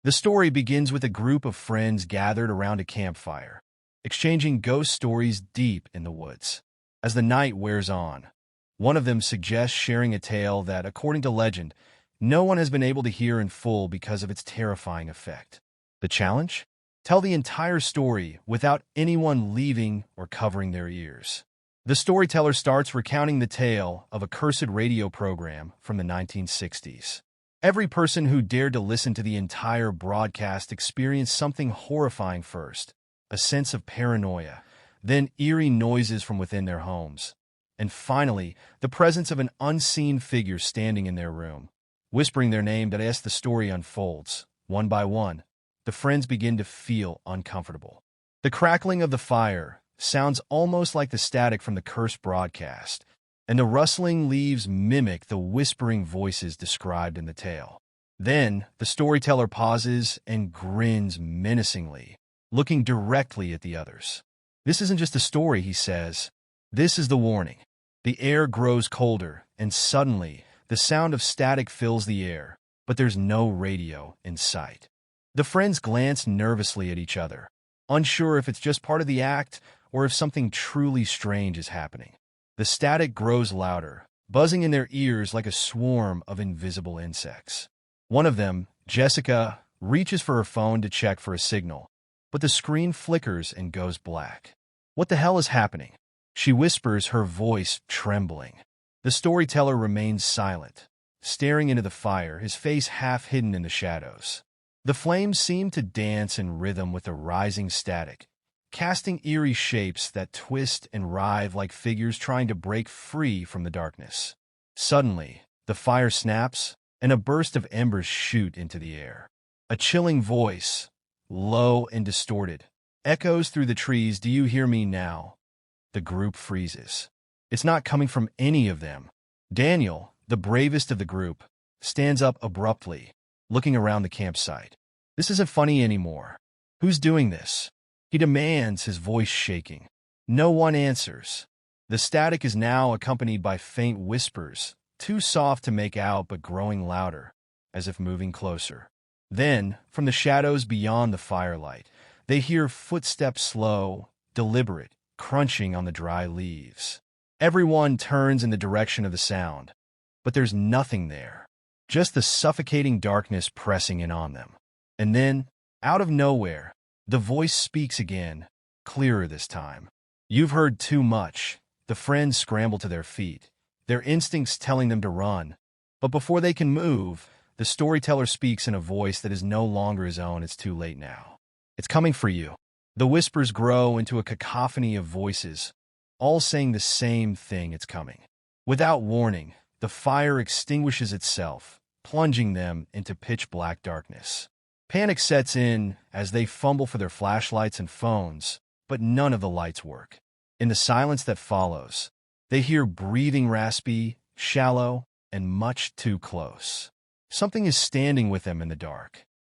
The story begins with a group of friends gathered around a campfire, exchanging ghost stories deep in the woods. As the night wears on, one of them suggests sharing a tale that, according to legend, no one has been able to hear in full because of its terrifying effect. The challenge? Tell the entire story without anyone leaving or covering their ears. The storyteller starts recounting the tale of a cursed radio program from the 1960s. Every person who dared to listen to the entire broadcast experienced something horrifying first, a sense of paranoia, then eerie noises from within their homes, and finally, the presence of an unseen figure standing in their room, whispering their name. That as the story unfolds, one by one, the friends begin to feel uncomfortable. The crackling of the fire sounds almost like the static from the cursed broadcast, and the rustling leaves mimic the whispering voices described in the tale. Then, the storyteller pauses and grins menacingly, looking directly at the others. "This isn't just a story," he says. "This is the warning." The air grows colder, and suddenly, the sound of static fills the air, but there's no radio in sight. The friends glance nervously at each other, unsure if it's just part of the act or if something truly strange is happening. The static grows louder, buzzing in their ears like a swarm of invisible insects. One of them, Jessica, reaches for her phone to check for a signal, but the screen flickers and goes black. "What the hell is happening?" she whispers, her voice trembling. The storyteller remains silent, staring into the fire, his face half hidden in the shadows. The flames seem to dance in rhythm with the rising static, casting eerie shapes that twist and writhe like figures trying to break free from the darkness. Suddenly, the fire snaps, and a burst of embers shoot into the air. A chilling voice, low and distorted, echoes through the trees. "Do you hear me now?" The group freezes. It's not coming from any of them. Daniel, the bravest of the group, stands up abruptly, looking around the campsite. "This isn't funny anymore. Who's doing this?" he demands, his voice shaking. No one answers. The static is now accompanied by faint whispers, too soft to make out but growing louder, as if moving closer. Then, from the shadows beyond the firelight, they hear footsteps, slow, deliberate, crunching on the dry leaves. Everyone turns in the direction of the sound, but there's nothing there, just the suffocating darkness pressing in on them. And then, out of nowhere, the voice speaks again, clearer this time. "You've heard too much." The friends scramble to their feet, their instincts telling them to run. But before they can move, the storyteller speaks in a voice that is no longer his own. "It's too late now. It's coming for you." The whispers grow into a cacophony of voices, all saying the same thing: it's coming. Without warning, the fire extinguishes itself, plunging them into pitch-black darkness. Panic sets in as they fumble for their flashlights and phones, but none of the lights work. In the silence that follows, they hear breathing raspy, shallow, and much too close. Something is standing with them in the dark.